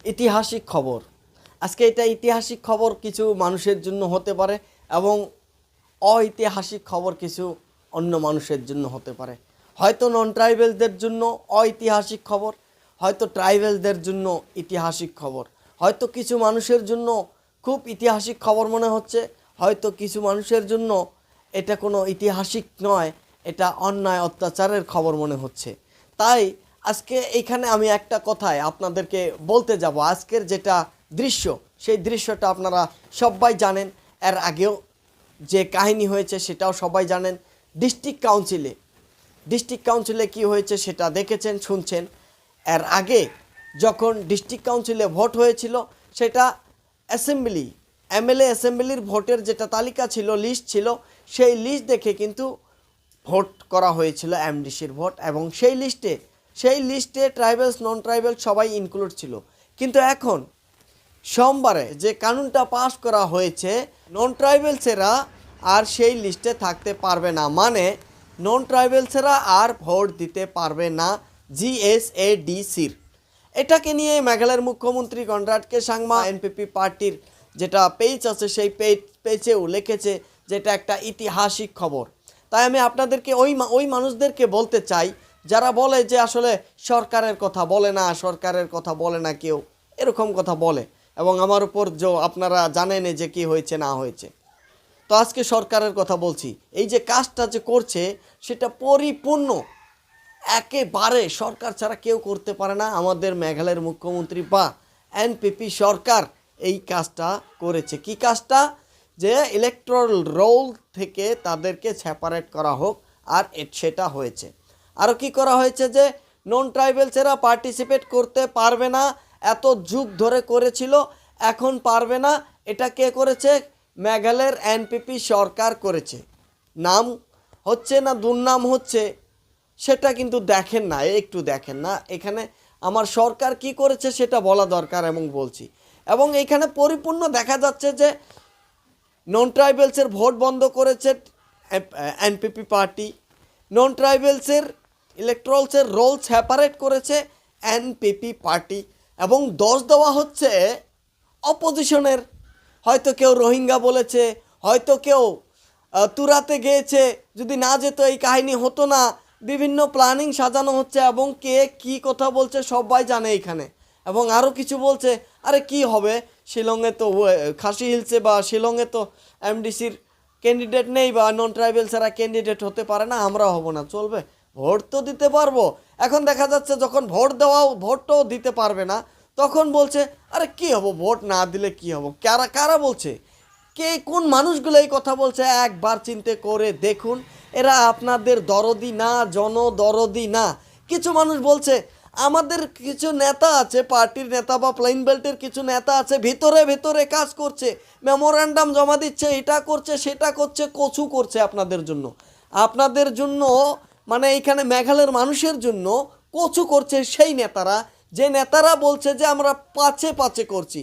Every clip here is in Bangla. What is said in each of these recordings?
ঐতিহাসিক খবর। আজকে এটা ঐতিহাসিক খবর কিছু মানুষের জন্য হতে পারে এবং ঐতিহাসিক খবর কিছু অন্য মানুষের জন্য হতে পারে। হয়তো নন ট্রাইবেলদের জন্য ঐতিহাসিক খবর, হয়তো ট্রাইবেলদের জন্য ঐতিহাসিক খবর, হয়তো কিছু মানুষের জন্য খুব ঐতিহাসিক খবর মনে হচ্ছে, হয়তো কিছু মানুষের জন্য এটা কোনো ঐতিহাসিক নয়, এটা অন্যায় অত্যাচারের খবর মনে হচ্ছে। তাই আজকে এইখানে আমি একটা কথায় আপনাদেরকে বলতে যাব, আজকের যেটা দৃশ্য সেই দৃশ্যটা আপনারা সবাই জানেন, এর আগেও যে কাহিনী হয়েছে সেটাও সবাই জানেন। ডিস্ট্রিক্ট কাউন্সিলে কি হয়েছে সেটা দেখেছেন, শুনছেন। এর আগে যখন ডিস্ট্রিক্ট কাউন্সিলে ভোট হয়েছিল সেটা এমএলএ অ্যাসেম্বলির ভোটের যেটা তালিকা ছিল, লিস্ট ছিল, সেই লিস্ট দেখে কিন্তু ভোট করা হয়েছিল এমডিসির ভোট, এবং সেই লিস্টে ট্রাইবেলস নন ট্রাইবেল সবাই ইনক্লুড ছিল। কিন্তু এখন সোমবারে যে কানুনটা পাস করা হয়েছে, নন ট্রাইবেলসেরা আর সেই লিস্টে থাকতে পারবে না, মানে নন ট্রাইবেলসেরা আর ভোট দিতে পারবে না জিএসএডিসির। এটাকে নিয়ে মেঘালয়ের মুখ্যমন্ত্রী কনরাড কে সাংমা এনপিপি পার্টির যেটা পেজ আছে সেই পেজেও লিখেছে যে এটা একটা ঐতিহাসিক খবর। তাই আমি আপনাদেরকে ওই মানুষদেরকে বলতে চাই যারা বলে যে আসলে সরকারের কথা বলে না কেউ, এরকম কথা বলে, এবং আমার উপর আপনারা জানেন যে কি হয়েছে না হয়েছে। তো আজকে সরকারের কথা বলছি, এই যে কাজটা যে করছে সেটা পরিপূর্ণ একেবারে সরকার ছাড়া কেউ করতে পারে না। আমাদের মেঘালয়ের মুখ্যমন্ত্রী বা এনপিপি সরকার এই কাজটা করেছে। কি কাজটা? যে ইলেকট্রাল রোল থেকে তাদেরকে সেপারেট করা হোক, আর সেটা হয়েছে। আরও কি করা হয়েছে যে নন ট্রাইবেলসেরা পার্টিসিপেট করতে পারবে না, এত যুগ ধরে করেছিল, এখন পারবে না। এটা কে করেছে? মেঘালয়ের এনপিপি সরকার করেছে। নাম হচ্ছে না দুর্নাম হচ্ছে সেটা কিন্তু দেখেন না, একটু দেখেন না। এখানে আমার সরকার কি করেছে সেটা বলা দরকার, এবং বলছি। এবং এখানে পরিপূর্ণ দেখা যাচ্ছে যে নন ট্রাইবেলসের ভোট বন্ধ করেছে এনপিপি পার্টি, নন ট্রাইবেলসের ইলেকট্রালসের রোল সেপারেট করেছে এনপিপি পার্টি, এবং দোষ দেওয়া হচ্ছে অপোজিশনের। হয়তো কেউ রোহিঙ্গা বলেছে, হয়তো কেউ তুরাতে গিয়েছে, যদি না যেত এই কাহিনী হতো না। বিভিন্ন প্ল্যানিং সাজানো হচ্ছে, এবং কে কি কথা বলছে সবাই জানে এখানে। এবং আরও কিছু বলছে, আরে কি হবে, শিলংয়ে তো খাসি হিলসে বা শিলংয়ে তো এমডিসির ক্যান্ডিডেট নেই, বা নন ট্রাইবেলসেরা ক্যান্ডিডেট হতে পারে না, আমরা হব না, চলবে, ভোট তো দিতে পারবো। এখন দেখা যাচ্ছে যখন ভোটটাও দিতে পারবে না, তখন বলছে আরে কি হবো, ভোট না দিলে কি হবো। কারা বলছে, কোন মানুষগুলো এই কথা বলছে একবার চিন্তা করে দেখুন। এরা আপনাদের দরদি না, জনদরদি না। কিছু মানুষ বলছে আমাদের কিছু নেতা আছে, পার্টির নেতা বা প্লেন বেল্টের কিছু নেতা আছে, ভিতরে কাজ করছে, মেমোরান্ডাম জমা দিচ্ছে, এটা করছে সেটা করছে, কচু করছে আপনাদের জন্য, মানে এইখানে মেঘালয়ের মানুষের জন্য কচু করছে সেই নেতারা, যে নেতারা বলছে যে আমরা পাছে করছি,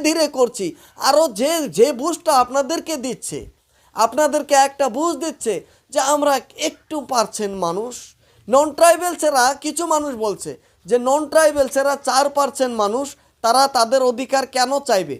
ধীরে করছি। আরও যে বুঝটা আপনাদেরকে দিচ্ছে, আপনাদেরকে একটা বুঝ দিচ্ছে যে আমরা একটু পারছেন মানুষ। নন ট্রাইবেলসেরা কিছু মানুষ বলছে যে নন ট্রাইবেলসেরা 4% মানুষ, তারা তাদের অধিকার কেন চাইবে,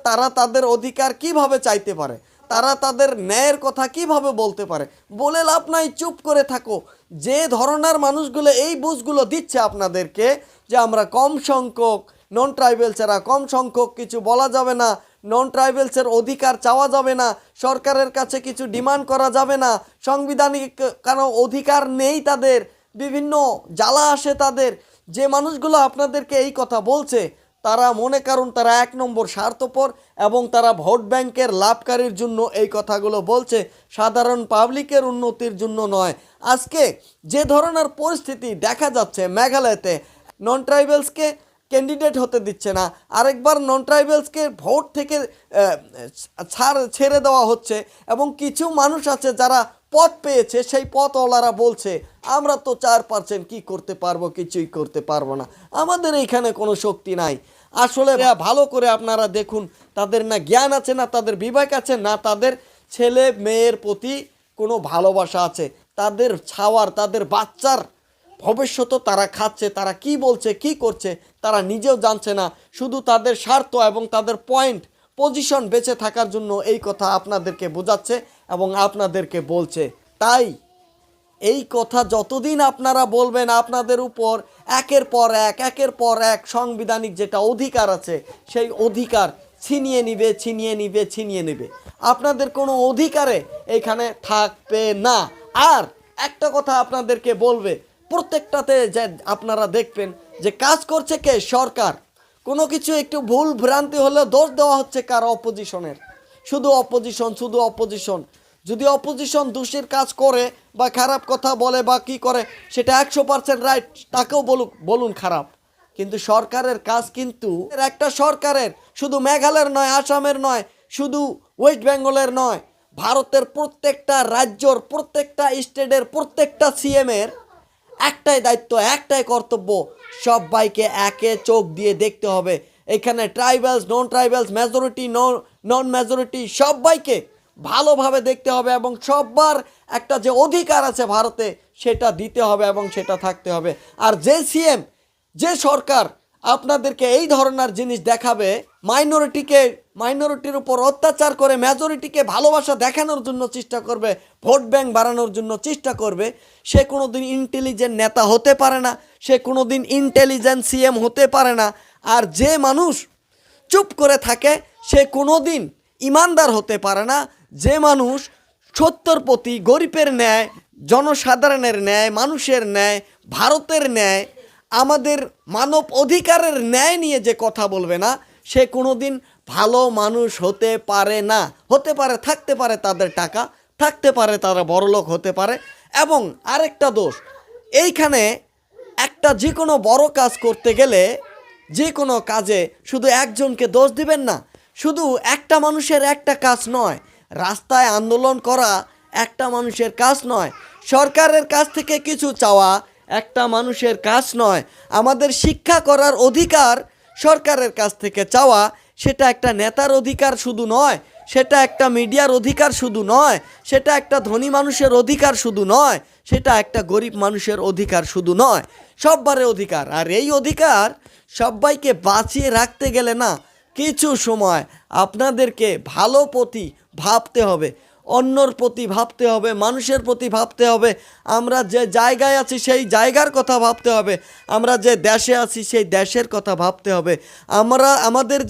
তারা তাদের অধিকার কিভাবে চাইতে পারে, তারা তাদের ন্যায়ের কথা কিভাবে বলতে পারে। বলে লাভ নাই, চুপ করে থাকো। যে ধরনের মানুষগুলো এই বুঝগুলো দিচ্ছে আপনাদেরকে যে আমরা কম সংখ্যক, নন ট্রাইবেলসেরা কম সংখ্যক, কিছু বলা যাবে না, নন ট্রাইবেলসের অধিকার চাওয়া যাবে না, সরকারের কাছে কিছু ডিমান্ড করা যাবে না, সাংবিধানিক কোনো অধিকার নেই তাদের, বিভিন্ন জ্বালা আসে তাদের। যে মানুষগুলো আপনাদেরকে এই কথা বলছে তারা মনে করুন তারা 1 নম্বর স্বার্থপর, এবং তারা ভোট ব্যাংকের লাভকারীর জন্য এই কথাগুলো বলছে, সাধারণ পাবলিকের উন্নতির জন্য নয়। আজকে যে ধরনের পরিস্থিতি দেখা যাচ্ছে মেঘালয়তে, নন ট্রাইবেলসকে ক্যান্ডিডেট হতে দিচ্ছে না, আরেকবার নন ট্রাইবেলসকে ভোট থেকে ছেড়ে দেওয়া হচ্ছে, এবং কিছু মানুষ আছে যারা পদ পেয়েছে, সেই পদওয়ালারা বলছে আমরা তো 4% কি করতে পারবো, কিছুই করতে পারবো না, আমাদের এইখানে কোনো শক্তি নাই। আসলে ভালো করে আপনারা দেখুন, তাদের না জ্ঞান আছে, না তাদের বিবেক আছে, না তাদের ছেলে মেয়ের প্রতি কোনো ভালোবাসা আছে। তাদের ছাওয়ার, তাদের বাচ্চার ভবিষ্যতও তারা খাচ্ছে, তারা কি বলছে কি করছে তারা নিজেও জানছে না, শুধু তাদের স্বার্থ এবং তাদের পয়েন্ট পজিশন বেঁচে থাকার জন্য এই কথা আপনাদেরকে বোঝাচ্ছে এবং আপনাদেরকে বলছে। তাই এই কথা যতদিন আপনারা বলবেন, আপনাদের উপর একের পর এক সাংবিধানিক যেটা অধিকার আছে সেই অধিকার ছিনিয়ে নিবে। আপনাদের কোনো অধিকারে এখানে থাকবে না। আর একটা কথা আপনাদেরকে বলবে, প্রত্যেকটাতে যে আপনারা দেখবেন যে কাজ করছে কে? সরকার। কোনো কিছু একটু ভুল ভ্রান্তি হলে দোষ দেওয়া হচ্ছে কার? অপোজিশনের। শুধু অপোজিশন। যদি অপোজিশন দোষের কাজ করে বা খারাপ কথা বলে বা কি করে, সেটা 100% রাইট, তাকেও বলুন খারাপ। কিন্তু সরকারের কাজ, কিন্তু একটা সরকারের শুধু মেঘালয়ের নয়, আসামের নয়, শুধু ওয়েস্ট বেঙ্গলের নয়, ভারতের প্রত্যেকটা রাজ্যর, প্রত্যেকটা স্টেটের, প্রত্যেকটা সিএমের একটাই দায়িত্ব, একটাই কর্তব্য, সবাইকে একে চোখ দিয়ে দেখতে হবে। এখানে ট্রাইবালস, নন ট্রাইবালস, মেজরিটি, নন মেজরিটি, সবাইকে ভালোভাবে দেখতে হবে এবং সবার একটা যে অধিকার আছে ভারতে সেটা দিতে হবে এবং সেটা থাকতে হবে। আর যে সিএম, যে সরকার আপনাদেরকে এই ধরনের জিনিস দেখাবে, মাইনরিটির উপর অত্যাচার করে মেজরিটিকে ভালোবাসা দেখানোর জন্য চেষ্টা করবে, ভোট ব্যাংক বাড়ানোর জন্য চেষ্টা করবে, সে কোনোদিন ইন্টেলিজেন্ট নেতা হতে পারে না, সে কোনোদিন ইন্টেলিজেন্ট সিএম হতে পারে না। আর যে মানুষ চুপ করে থাকে সে কোনোদিন ইমানদার হতে পারে না। যে মানুষ সত্যর প্রতি, গরিবের ন্যায়, জনসাধারণের ন্যায়, মানুষের ন্যায়, ভারতের ন্যায়, আমাদের মানব অধিকারের ন্যায় নিয়ে যে কথা বলবে না, সে কোনোদিন ভালো মানুষ হতে পারে না। হতে পারে, থাকতে পারে তাদের টাকা, থাকতে পারে তারা বড়লোক হতে পারে। এবং আরেকটা দোষ এইখানে, একটা যে কোনো বড় কাজ করতে গেলে, যে কোনো কাজে শুধু একজনকে দোষ দিবেন না। শুধু একটা মানুষের একটা কাজ নয়, রাস্তায় আন্দোলন করা একটা মানুষের কাজ নয়, সরকারের কাছ থেকে কিছু চাওয়া একটা মানুষের কাজ নয়, আমাদের শিক্ষা করার অধিকার সরকারের কাছ থেকে চাওয়া সেটা একটা নেতার অধিকার শুধু নয়, সেটা একটা মিডিয়ার অধিকার শুধু নয়, সেটা একটা ধনী মানুষের অধিকার শুধু নয়, সেটা একটা গরিব মানুষের অধিকার শুধু নয়, সব্বারের অধিকার। আর এই অধিকার সবাইকে বাঁচিয়ে রাখতে গেলে না, কিছু সময় আপনাদেরকে ভালো প্রতি ভাবতে হবে, অন্যর প্রতি ভাবতে হবে, মানুষের প্রতি ভাবতে হবে। আমরা যে জায়গায় আছি সেই জায়গার কথা ভাবতে হবে, আমরা যে দেশে আছি সেই দেশের কথা ভাবতে হবে, আমাদের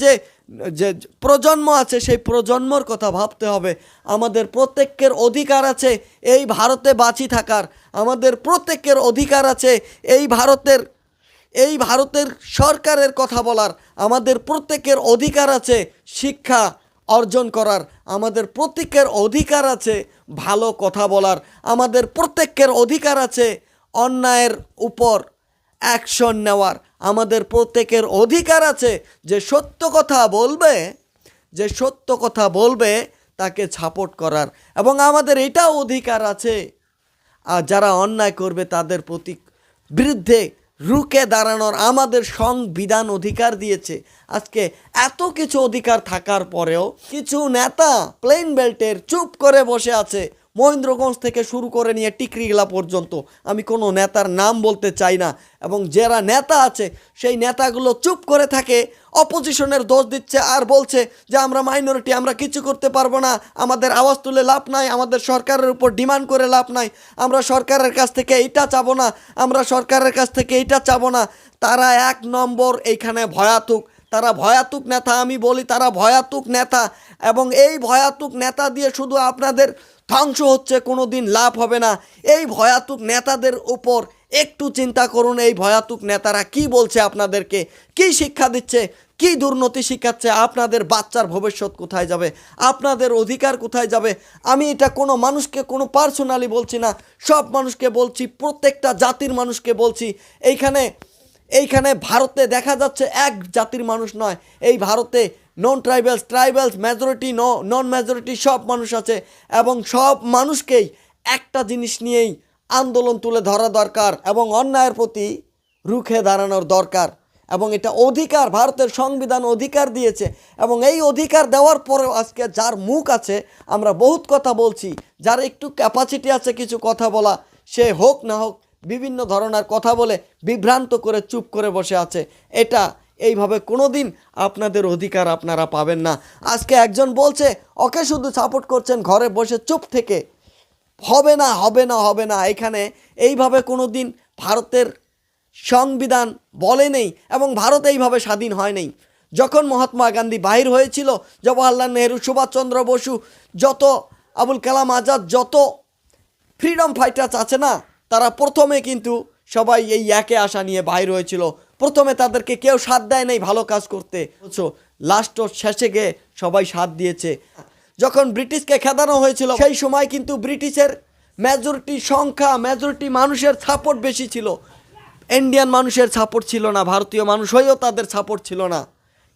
যে প্রজন্ম আছে সেই প্রজন্মর কথা ভাবতে হবে। আমাদের প্রত্যেকের অধিকার আছে এই ভারতে বাঁচি থাকার, আমাদের প্রত্যেকের অধিকার আছে এই ভারতের সরকারের কথা বলার, আমাদের প্রত্যেকের অধিকার আছে শিক্ষা অর্জন করার, আমাদের প্রত্যেকের অধিকার আছে ভালো কথা বলার, আমাদের প্রত্যেকের অধিকার আছে অন্যায়ের উপর অ্যাকশন নেওয়ার, আমাদের প্রত্যেকের অধিকার আছে যে সত্য কথা বলবে তাকে সাপোর্ট করার, এবং আমাদের এটাও অধিকার আছে আর যারা অন্যায় করবে তাদের প্রতি বিরুদ্ধে রুখে দাঁড়ানোর আমাদের সংবিধান অধিকার দিয়েছে। আজকে এত কিছু অধিকার থাকার পরেও কিছু নেতা প্লেন বেল্টের চুপ করে বসে আছে, মহেন্দ্রগঞ্জ থেকে শুরু করে নিয়ে টিকরিগলা পর্যন্ত, আমি কোনো নেতার নাম বলতে চাই না, এবং যারা নেতা আছে সেই নেতাগুলো চুপ করে থাকে, অপোজিশনের দোষ দিচ্ছে আর বলছে যে আমরা মাইনরিটি, আমরা কিছু করতে পারবো না, আমাদের আওয়াজ তুলে লাভ নাই, আমাদের সরকারের উপর ডিমান্ড করে লাভ নাই, আমরা সরকারের কাছ থেকে এইটা চাবো না, আমরা সরকারের কাছ থেকে এইটা চাবো না। তারা এক নম্বর এইখানে ভয়াতুক, তারা ভয়াতুক নেতা, আমি বলি তারা ভয়াতুক নেতা, এবং এই ভয়াতুক নেতা দিয়ে শুধু আপনাদের ধ্বংস হচ্ছে, কোনো দিন লাভ হবে না। এই ভয়াতুক নেতাদের উপর একটু চিন্তা করুন, এই ভয়াতুক নেতারা কি বলছে আপনাদেরকে, কি শিক্ষা দিচ্ছে, কি দুর্নীতি শিখাচ্ছে, আপনাদের বাচ্চার ভবিষ্যৎ কোথায় যাবে, আপনাদের অধিকার কোথায় যাবে। আমি এটা কোনো মানুষকে, কোনো পার্সোনালি বলছি না, সব মানুষকে বলছি, প্রত্যেকটা জাতির মানুষকে বলছি। এইখানে ভারতে দেখা যাচ্ছে এক জাতির মানুষ নয়, এই ভারতে নন ট্রাইবালস, মেজরিটি, নন মেজরিটি সব মানুষ আছে, এবং সব মানুষকেই একটা জিনিস নিয়েই আন্দোলন তুলে ধরা দরকার এবং অন্যায়ের প্রতি রুখে দাঁড়ানোর দরকার। এবং এটা অধিকার, ভারতের সংবিধান অধিকার দিয়েছে, এবং এই অধিকার দেওয়ার পরেও আজকে যার মুখ আছে, আমরা বহুত কথা বলছি, যার একটু ক্যাপাসিটি আছে কিছু কথা বলা, সে হোক না হোক বিভিন্ন ধরনের কথা বলে বিভ্রান্ত করে চুপ করে বসে আছে। এটা এইভাবে কোনো দিন আপনাদের অধিকার আপনারা পাবেন না। আজকে একজন বলছে ওকে শুধু সাপোর্ট করছেন ঘরে বসে চুপ থেকে, হবে না হবে না হবে না। এখানে এইভাবে কোনো দিন ভারতের সংবিধান বলে নেই এবং ভারত এইভাবে স্বাধীন হয় নাই। যখন মহাত্মা গান্ধী বাহির হয়েছিল, জওয়াহরলাল নেহরু, সুভাষচন্দ্র বসু, যত আবুল কালাম আজাদ, যত ফ্রিডম ফাইটার্স আছে না, তারা প্রথমে কিন্তু সবাই এই একে আশা নিয়ে বাইর হয়েছিল। প্রথমে তাদেরকে কেউ সাথ দেয় নাই ভালো কাজ করতে, বুঝছো, লাস্ট শেষে গিয়ে সবাই সাথ দিয়েছে। যখন ব্রিটিশকে খেদানো হয়েছিল সেই সময় কিন্তু ব্রিটিশের মেজরিটি মানুষের সাপোর্ট বেশি ছিল, ইন্ডিয়ান মানুষের সাপোর্ট ছিল না, ভারতীয় মানুষ হয়েও তাদের সাপোর্ট ছিল না।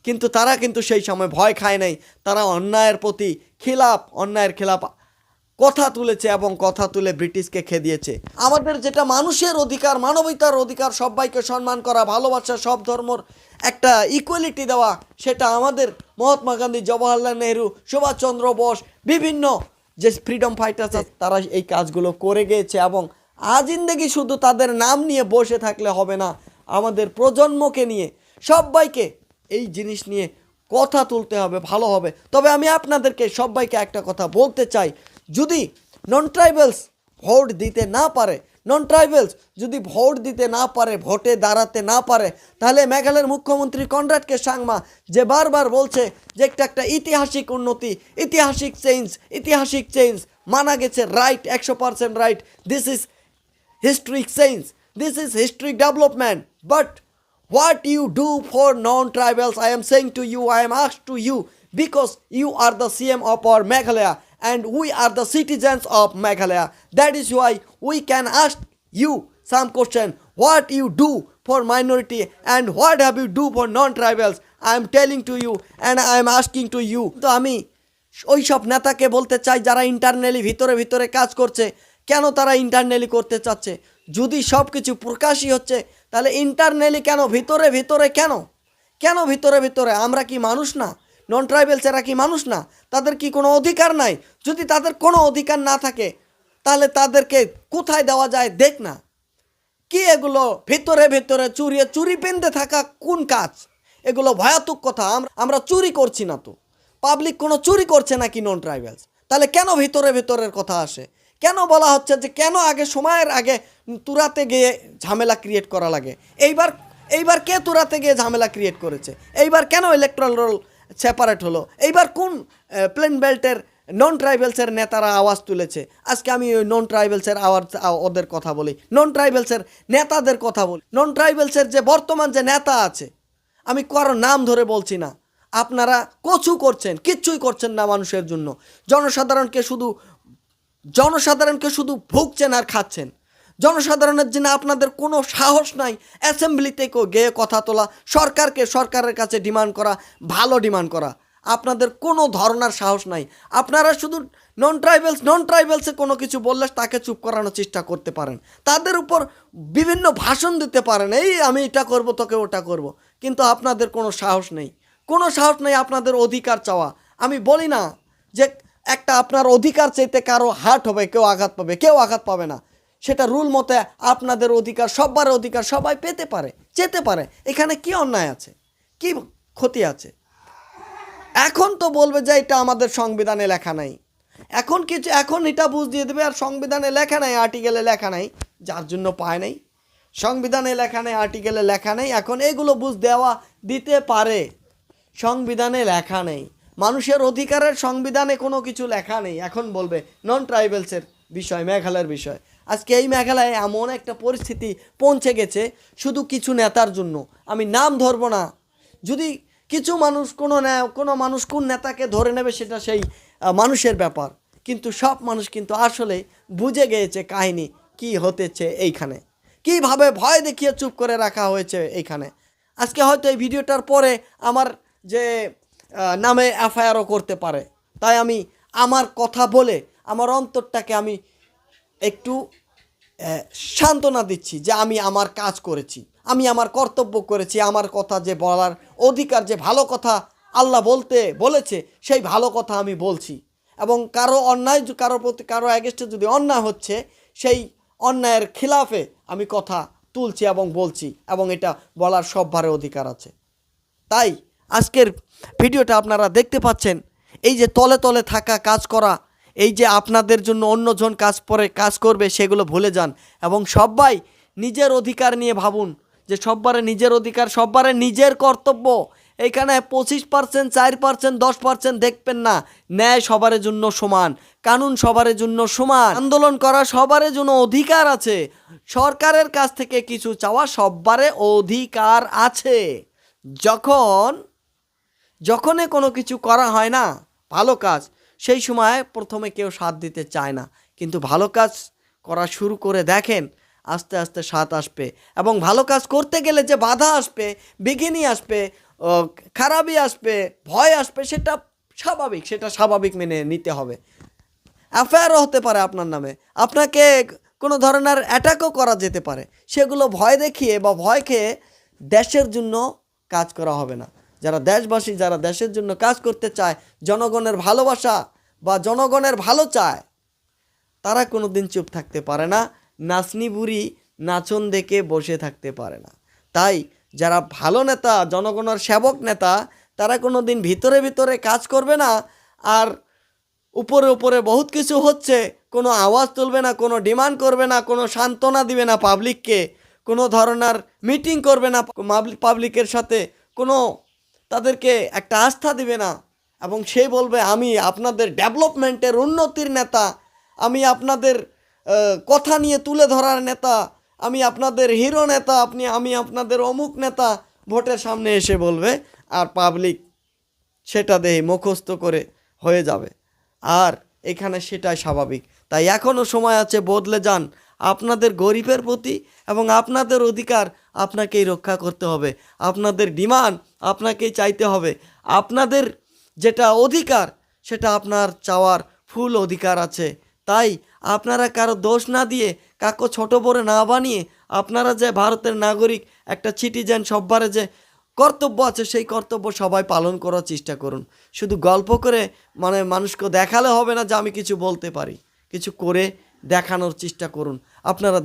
কিন্তু তারা কিন্তু সেই সময় ভয় খায় নাই, তারা অন্যায়ের খেলাপ কথা তুলেছে এবং কথা তুলে ব্রিটিশকে খেদিয়েছে। আমাদের যেটা মানুষের অধিকার, মানবতার অধিকার, সবাইকে সম্মান করা, ভালোবাসা, সব ধর্মর একটা ইকুয়ালিটি দেওয়া, সেটা আমাদের মহাত্মা গান্ধী, জওয়াহরলাল নেহরু, সুভাষচন্দ্র বোস, বিভিন্ন যে ফ্রিডম ফাইটার্স আছে তারা এই কাজগুলো করে গিয়েছে। এবং আজিন্দেগি শুধু তাদের নাম নিয়ে বসে থাকলে হবে না, আমাদের প্রজন্মকে নিয়ে সবাইকে এই জিনিস নিয়ে কথা তুলতে হবে, ভালো হবে। তবে আমি আপনাদেরকে সবাইকে একটা কথা বলতে চাই, যদি নন ট্রাইবেলস ভোট দিতে না পারে, ভোটে দাঁড়াতে না পারে, তাহলে মেঘালয়ের মুখ্যমন্ত্রী কনরাড কে সাংমা যে বারবার বলছে যে একটা ইতিহাসিক উন্নতি, ইতিহাসিক চেঞ্জ মানা গেছে, right, 100% right, this is historic change, this is historic development. But what you do for non-tribals, I am saying to you, I am asked to you, because you are the CM of our Meghalaya and we are the citizens of Meghalaya. That is why we can ask you some question. What you do for minority and what have you do for non-tribals? I am telling to you and I am asking to you. তো আমি ওই সব নেতাকে বলতে চাই যারা ইন্টারনালি ভিতরে কাজ করছে, কেন তারা ইন্টারনালি করতে চাচ্ছে? যদি সব কিছু প্রকাশই হচ্ছে তাহলে ইন্টারনালি কেন, ভিতরে কেন ভিতরে? আমরা কি মানুষ না? নন ট্রাইবেলসেরা কি মানুষ না? তাদের কি কোনো অধিকার নাই? যদি তাদের কোনো অধিকার না থাকে তাহলে তাদেরকে কোথায় দেওয়া যায় দেখ না। কি এগুলো ভিতরে চুরি পেনতে থাকা কোন কাজ? এগুলো ভয়াতুক কথা। আমরা চুরি করছি না তো, পাবলিক কোনো চুরি করছে নাকি নন ট্রাইবেলস? তাহলে কেন ভিতরের কথা আসে? কেন বলা হচ্ছে যে কেন সময়ের আগে তুরাতে গিয়ে ঝামেলা ক্রিয়েট করা লাগে? এইবার কে তুরাতে গিয়ে ঝামেলা ক্রিয়েট করেছে? এইবার কেন ইলেকট্রাল রোল সেপারেট হলো? এইবার কোন প্লেন বেল্টের নন ট্রাইবেলসের নেতারা আওয়াজ তুলেছে? আজকে আমি ওই নন ট্রাইবেলসের ওদের কথা বলি, নন ট্রাইবেলসের নেতাদের কথা বলি। নন ট্রাইবেলসের যে বর্তমান যে নেতা আছে, আমি কারো নাম ধরে বলছি না, আপনারা কিচ্ছুই করছেন না মানুষের জন্য। জনসাধারণকে শুধু ভুগছেন আর খাচ্ছেন। জনসাধারণের জন্য আপনাদের কোনো সাহস নাই অ্যাসেম্বলিতে গিয়ে কথা তোলা, সরকারের কাছে ডিমান্ড করা, আপনাদের কোনো ধরনের সাহস নাই। আপনারা শুধু নন ট্রাইবেলসে কোনো কিছু বললে তাকে চুপ করানোর চেষ্টা করতে পারেন, তাদের উপর বিভিন্ন ভাষণ দিতে পারেন, এই আমি এটা করব, তোকে ওটা করব, কিন্তু আপনাদের কোনো সাহস নেই আপনাদের অধিকার চাওয়া। আমি বলি না যে একটা আপনার অধিকার চাইতে কারো হার্ট হবে, কেউ আঘাত পাবে না, সেটা রুল মতে আপনাদের অধিকার, সবার অধিকার সবাই যেতে পারে। এখানে কি অন্যায় আছে, কি ক্ষতি আছে? এখন তো বলবে যে এটা আমাদের সংবিধানে লেখা নাই, এখন এটা বুঝ দিয়ে দেবে আর সংবিধানে লেখা নাই, আর্টিকেলে লেখা নাই, যার জন্য পায় নাই। সংবিধানে লেখা নেই, আর্টিকেলে লেখা নেই, এখন এগুলো বুঝ দিতে পারে। সংবিধানে লেখা নেই, মানুষের অধিকারের সংবিধানে কোনো কিছু লেখা নেই। এখন বলবে নন ট্রাইবেলসের বিষয়, মেঘালয়ের বিষয়। আজকে এই মেঘালয়ে এমন একটা পরিস্থিতি পৌঁছে গেছে শুধু কিছু নেতার জন্য, আমি নাম ধরবো না। যদি কিছু মানুষ কোনো মানুষ কোন নেতাকে ধরে নেবে সেটা সেই মানুষের ব্যাপার, কিন্তু সব মানুষ কিন্তু আসলে বুঝে গিয়েছে কাহিনী কি হতেছে এইখানে, কিভাবে ভয় দেখিয়ে চুপ করে রাখা হয়েছে এইখানে। আজকে হয়তো এই ভিডিওটার পরে আমার যে নামে এফআইআরও করতে পারে, তাই আমি আমার কথা বলে আমার অন্তরটাকে আমি একটু সান্ত্বনা দিচ্ছি যে আমি আমার কাজ করেছি, আমি আমার কর্তব্য করেছি, আমার কথা যে বলার অধিকার, যে ভালো কথা আল্লাহ বলেছে সেই ভালো কথা আমি বলছি। এবং কারো অন্যায়, কারো প্রতি, কারো এগেস্টে যদি অন্যায় হচ্ছে, সেই অন্যায়ের খিলাফে আমি কথা তুলছি এবং বলছি, এবং এটা বলার সবভারে অধিকার আছে। তাই আজকের ভিডিওটা আপনারা দেখতে পাচ্ছেন, এই যে তলে তলে থাকা কাজ করা, এই যে আপনাদের জন্য অন্যজন কাজ করবে সেগুলো ভুলে যান, এবং সবাই নিজের অধিকার নিয়ে ভাবুন যে সববারে নিজের অধিকার, সববারে নিজের কর্তব্য। এইখানে 25%, 4%, 10% দেখবেন না। ন্যায় সবার জন্য সমান, কানুন সবার জন্য সমান, আন্দোলন করা সবার জন্য অধিকার আছে। সরকারের কাছ থেকে কিছু চাওয়া সববারে অধিকার আছে। যখনই কোনো কিছু করা হয় না ভালো কাজ, সেই সময় প্রথমে কেউ সাথ দিতে চায় না, কিন্তু ভালো কাজ করা শুরু করে দেখেন, আস্তে আস্তে সাথ আসবে। এবং ভালো কাজ করতে গেলে যে বাধা আসবে, বিঘিনি আসবে, খারাপই আসবে, ভয় আসবে, সেটা স্বাভাবিক মেনে নিতে হবে। অ্যাফেয়ারও হতে পারে আপনার নামে, আপনাকে কোনো ধরনের অ্যাটাকও করা যেতে পারে। সেগুলো ভয় দেখিয়ে বা ভয় খেয়ে দেশের জন্য কাজ করা হবে না। যারা দেশবাসী, যারা দেশের জন্য কাজ করতে চায়, জনগণের ভালোবাসা বা জনগণের ভালো চায়, তারা কোনো দিন চুপ থাকতে পারে না। নাচনি বুড়ি নাচন দেখে বসে থাকতে পারে না। তাই যারা ভালো নেতা, জনগণের সেবক নেতা, তারা কোনো দিন ভিতরে ভিতরে কাজ করবে না, আর উপরে উপরে বহুত কিছু হচ্ছে, কোনো আওয়াজ তুলবে না, কোনো ডিমান্ড করবে না, কোনো সান্ত্বনা দিবে না পাবলিককে, কোনো ধরনের মিটিং করবে না পাবলিকের সাথে, কোনো তাদেরকে একটা আস্থা দিবে না, এবং সে বলবে আমি আপনাদের ডেভেলপমেন্টের উন্নতির নেতা, আমি আপনাদের কথা নিয়ে তুলে ধরার নেতা, আমি আপনাদের হিরো নেতা, আমি আপনাদের অমুক নেতা, ভোটের সামনে এসে বলবে, আর পাবলিক সেটা দেখে মুখস্থ করে হয়ে যাবে। আর এখানে সেটাই স্বাভাবিক। তাই এখনও সময় আছে, বদলে যান। আপনাদের গরিবের প্রতি এবং আপনাদের অধিকার আপনাকেই রক্ষা করতে হবে, আপনাদের ডিমান্ড আপনাকেই চাইতে হবে। আপনাদের যেটা অধিকার, সেটা আপনার চাওয়ার ফুল অধিকার আছে। তাই আপনারা কারো দোষ না দিয়ে, কাউকে ছোট বড় না বানিয়ে, আপনারা যে ভারতের নাগরিক, একটা সিটিজেন, সববারে যে কর্তব্য আছে, সেই কর্তব্য সবাই পালন করার চেষ্টা করুন। শুধু গল্প করে মানুষকে দেখালে হবে না যে আমি কিছু বলতে পারি, কিছু করে দেখানোর চেষ্টা করুন। আপনারা